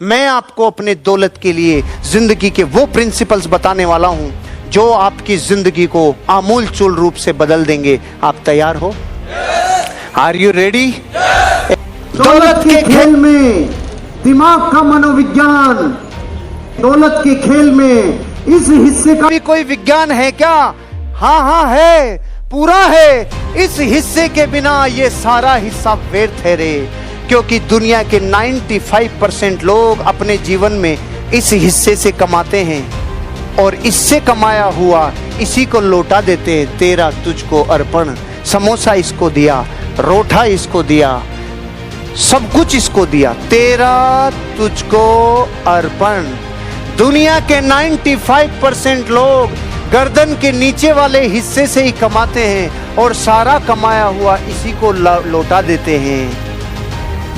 मैं आपको अपने दौलत के लिए जिंदगी के वो प्रिंसिपल्स बताने वाला हूं जो आपकी जिंदगी को आमूल चूल रूप से बदल देंगे। आप तैयार हो? Are you ready? दौलत के खेल में दिमाग का मनोविज्ञान, दौलत के खेल में इस हिस्से का भी कोई विज्ञान है क्या? हाँ है, पूरा है। इस हिस्से के बिना ये सारा हिस्सा व्यर्थ है रे, क्योंकि दुनिया के 95% लोग अपने जीवन में इस हिस्से से कमाते हैं और इससे कमाया हुआ इसी को लौटा देते हैं। तेरा तुझको अर्पण, समोसा इसको दिया, रोटा इसको दिया, सब कुछ इसको दिया, तेरा तुझको अर्पण। दुनिया के 95% लोग गर्दन के नीचे वाले हिस्से से ही कमाते हैं और सारा कमाया हुआ इसी को लौटा देते हैं।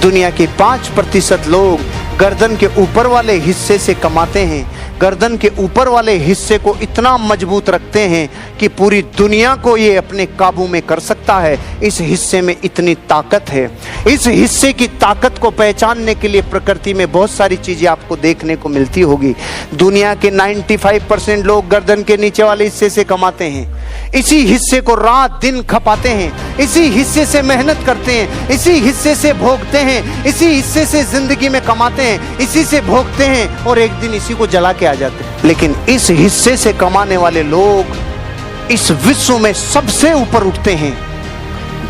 दुनिया के 5% लोग गर्दन के ऊपर वाले हिस्से से कमाते हैं, गर्दन के ऊपर वाले हिस्से को इतना मजबूत रखते हैं कि पूरी दुनिया को ये अपने काबू में कर सकता है। इस हिस्से में इतनी ताकत है। इस हिस्से की ताकत को पहचानने के लिए प्रकृति में बहुत सारी चीजें आपको देखने को मिलती होगी। दुनिया के 95% लोग गर्दन के नीचे वाले हिस्से से कमाते हैं, इसी हिस्से को रात दिन खपाते हैं, इसी हिस्से से मेहनत करते हैं, इसी हिस्से से भोगते हैं, इसी हिस्से से जिंदगी में कमाते हैं, इसी से भोगते हैं और एक दिन इसी को जला के आ जाते हैं। लेकिन इस हिस्से से कमाने वाले लोग इस विश्व में सबसे ऊपर उठते हैं,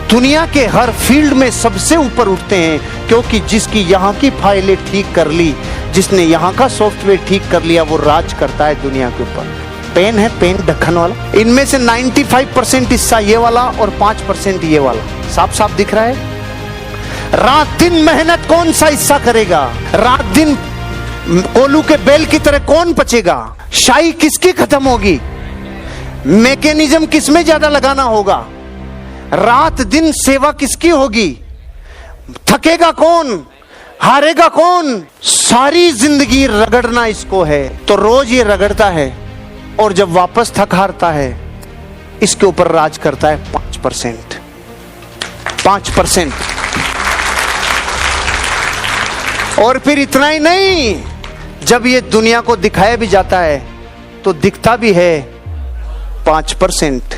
दुनिया के हर फील्ड में सबसे ऊपर उठते हैं, क्योंकि जिसकी यहाँ की फाइलें ठीक कर ली, जिसने यहाँ का सॉफ्टवेयर ठीक कर लिया, वो राज करता है दुनिया के ऊपर। पेन है, पेन ढक्कन वाला, इनमें से 95% हिस्सा ये वाला और 5% ये वाला, साफ साफ दिख रहा है। रात दिन मेहनत कौन सा हिस्सा करेगा? रात दिन कोलू के बेल की तरह कौन बचेगा? शाही किसकी खत्म होगी? मैकेनिज्म किसमें ज्यादा लगाना होगा? रात दिन सेवा किसकी होगी? थकेगा कौन? हारेगा कौन? सारी जिंदगी रगड़ना इसको है, तो रोज ये रगड़ता है और जब वापस थक हारता है इसके ऊपर राज करता है 5%। और फिर इतना ही नहीं, जब ये दुनिया को दिखाया भी जाता है तो दिखता भी है 5%।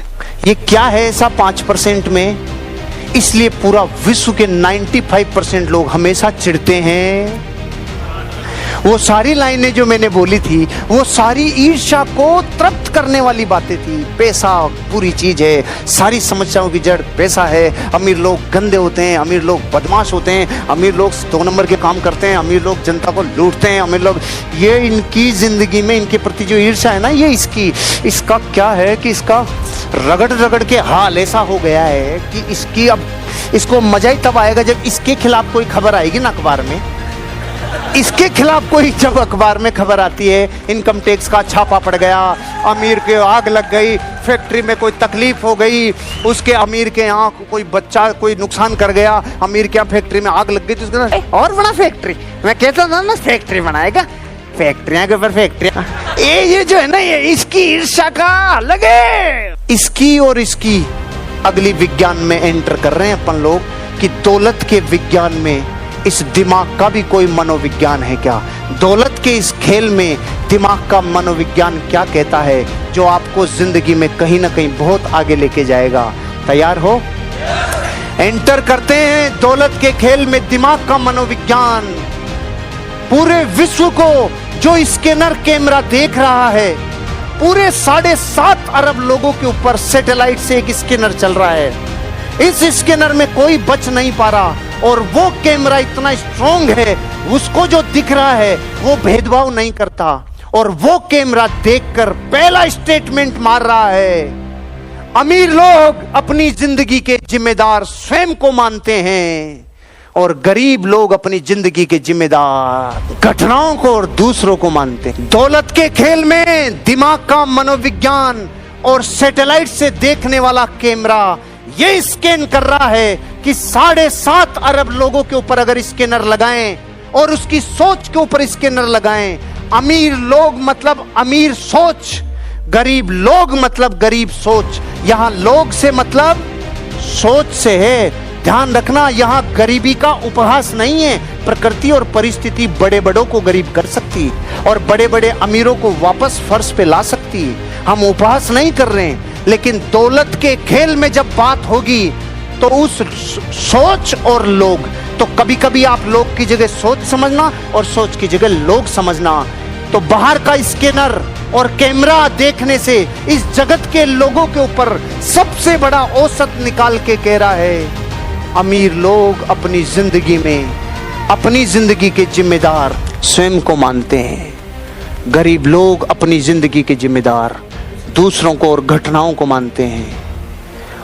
ये क्या है ऐसा 5% में? इसलिए पूरा विश्व के 95% लोग हमेशा चिढ़ते हैं। वो सारी लाइनें जो मैंने बोली थी वो सारी ईर्ष्या को तृप्त करने वाली बातें थी। पैसा पूरी चीज है, सारी समस्याओं की जड़ पैसा है। अमीर लोग गंदे होते हैं, अमीर लोग बदमाश होते हैं, अमीर लोग 2 नंबर के काम करते हैं, अमीर लोग जनता को लूटते हैं, अमीर लोग, ये इनकी जिंदगी में इनके प्रति जो ईर्ष्या है ना, ये इसका क्या है कि इसका रगड़ रगड़ के हाल ऐसा हो गया है कि इसकी अब इसको मजा ही तब आएगा जब इसके खिलाफ कोई खबर आएगी ना अखबार में। इसके खिलाफ कोई जब अखबार में खबर आती है, इनकम टैक्स का छापा पड़ गया, अमीर के आग लग गई, फैक्ट्री में कोई तकलीफ हो गई, उसके अमीर के यहाँ कोई बच्चा कोई नुकसान कर गया, अमीर के यहाँ फैक्ट्री में आग लग गई, तो उसके और बड़ा फैक्ट्री, मैं कहता था ना फैक्ट्री बनाएगा, फैक्ट्रियां के ऊपर फैक्ट्रियां। ये जो है ना, ये इसकी ईर्ष्या का अलग है। इसकी और इसकी अगली विज्ञान में एंटर कर रहे हैं अपन लोग कि दौलत के विज्ञान में इस दिमाग का भी कोई मनोविज्ञान है क्या? दौलत के इस खेल में दिमाग का मनोविज्ञान क्या कहता है, जो आपको जिंदगी में कहीं ना कहीं बहुत आगे लेके जाएगा। तैयार हो? एंटर करते हैं दौलत के खेल में दिमाग का मनोविज्ञान। पूरे विश्व को जो स्कैनर कैमरा देख रहा है, पूरे 7.5 अरब लोगों के ऊपर सैटेलाइट से एक स्कैनर चल रहा है। इस स्कैनर में कोई बच नहीं पा रहा और वो कैमरा इतना स्ट्रॉन्ग है, उसको जो दिख रहा है वो भेदभाव नहीं करता और वो कैमरा देखकर पहला स्टेटमेंट मार रहा है, अमीर लोग अपनी जिंदगी के जिम्मेदार स्वयं को मानते हैं और गरीब लोग अपनी जिंदगी के जिम्मेदार घटनाओं को और दूसरों को मानते हैं। दौलत के खेल में दिमाग का मनोविज्ञान और सैटेलाइट से देखने वाला कैमरा ये स्कैन कर रहा है कि 7.5 अरब लोगों के ऊपर अगर स्कैनर लगाएं और उसकी सोच के ऊपर स्कैनर लगाएं, अमीर लोग मतलब अमीर सोच, गरीब लोग मतलब गरीब सोच। यहां लोग से मतलब सोच से है। ध्यान रखना, यहाँ गरीबी का उपहास नहीं है। प्रकृति और परिस्थिति बड़े बड़ों को गरीब कर सकती और बड़े बड़े अमीरों को वापस फर्श पे ला सकती है। हम उपहास नहीं कर रहे हैं, लेकिन दौलत के खेल में जब बात होगी तो उस सोच और लोग, तो कभी कभी आप लोग की जगह सोच समझना और सोच की जगह लोग समझना। तो बाहर का स्कैनर और कैमरा देखने से इस जगत के लोगों के ऊपर सबसे बड़ा औसत निकाल के कह रहा है, अमीर लोग अपनी जिंदगी में अपनी जिंदगी के जिम्मेदार स्वयं को मानते हैं, गरीब लोग अपनी जिंदगी के जिम्मेदार दूसरों को और घटनाओं को मानते हैं।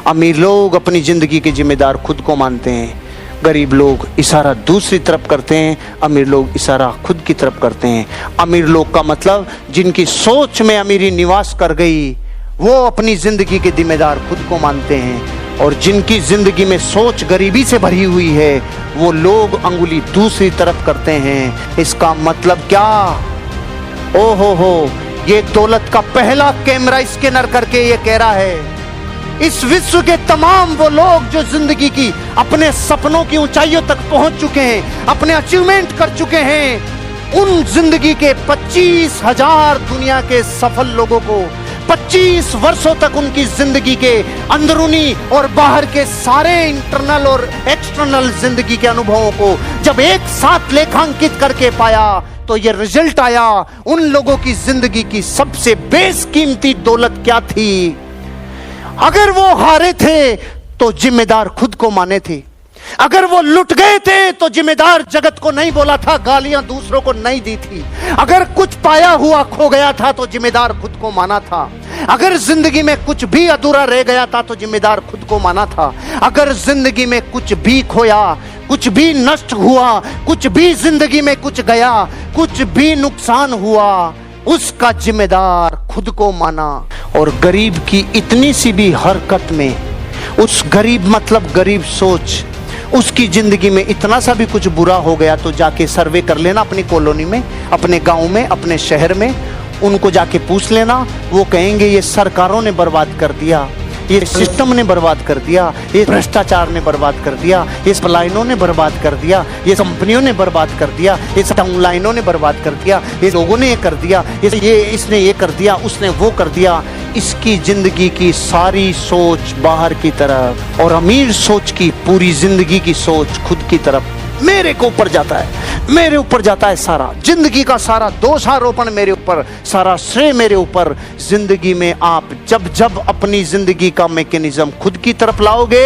अमीर लोग अपनी जिंदगी के जिम्मेदार खुद को मानते हैं, गरीब लोग इशारा दूसरी तरफ करते हैं, अमीर लोग इशारा खुद की तरफ करते हैं। अमीर लोग का मतलब जिनकी सोच में अमीरी निवास कर गई, वो अपनी जिंदगी के जिम्मेदार खुद को मानते हैं, और जिनकी जिंदगी में सोच गरीबी से भरी हुई है, वो लोग अंगुली दूसरी तरफ करते हैं। इसका मतलब क्या? ओ हो, ये दौलत का पहला कैमरा स्कैनर करके ये कह रहा है, इस विश्व के तमाम वो लोग जो जिंदगी की अपने सपनों की ऊंचाइयों तक पहुंच चुके हैं, अपने अचीवमेंट कर चुके हैं, उन जिंदगी के 25,000 दुनिया के सफल लोगों को 25 वर्षों तक उनकी जिंदगी के अंदरूनी और बाहर के सारे इंटरनल और एक्सटर्नल जिंदगी के अनुभवों को जब एक साथ लेखांकित करके पाया, तो ये रिजल्ट आया उन लोगों की जिंदगी की सबसे बेशकीमती दौलत क्या थी। अगर वो हारे थे तो जिम्मेदार खुद को माने थे, अगर वो लुट गए थे तो जिम्मेदार जगत को नहीं बोला था, गालियां दूसरों को नहीं दी थी, अगर कुछ पाया हुआ खो गया था तो जिम्मेदार खुद को माना था, अगर जिंदगी में कुछ भी अधूरा रह गया था तो जिम्मेदार खुद को माना था, अगर जिंदगी में कुछ भी खोया, कुछ भी नष्ट हुआ, कुछ भी जिंदगी में कुछ गया, कुछ भी नुकसान हुआ, उसका जिम्मेदार खुद को माना। और गरीब की इतनी सी भी हरकत में, उस गरीब मतलब गरीब सोच, उसकी जिंदगी में इतना सा भी कुछ बुरा हो गया तो जाके सर्वे कर लेना अपनी कॉलोनी में, अपने गांव में, अपने शहर में, उनको जाके पूछ लेना। वो कहेंगे ये सरकारों ने बर्बाद कर दिया, ये सिस्टम ने बर्बाद कर दिया, ये भ्रष्टाचार ने बर्बाद कर दिया, ये पलायनों ने बर्बाद कर दिया, ये कंपनियों ने बर्बाद कर दिया, ये टाउन लाइनों ने बर्बाद कर दिया, ये लोगों ने ये कर दिया, ये इसने ये कर दिया, उसने वो कर दिया। इसकी जिंदगी की सारी सोच बाहर की तरफ और अमीर सोच की पूरी जिंदगी की सोच खुद की तरफ। मेरे को ऊपर जाता है, मेरे ऊपर जाता है सारा, जिंदगी का सारा दोषारोपण मेरे ऊपर, सारा श्रेय मेरे ऊपर। जिंदगी में आप जब जब अपनी जिंदगी का मैकेनिज्म खुद की तरफ लाओगे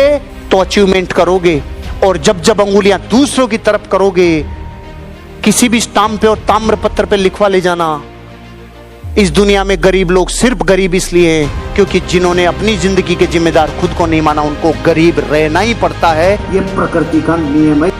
तो अचीवमेंट करोगे, और जब जब अंगुलियां दूसरों की तरफ करोगे, किसी भी स्टाम्प पे और ताम्र पत्र पे लिखवा ले जाना, इस दुनिया में गरीब लोग सिर्फ गरीब इसलिए हैं क्योंकि जिन्होंने अपनी जिंदगी के जिम्मेदार खुद को नहीं माना, उनको गरीब रहना ही पड़ता है। ये प्रकृति का नियम है।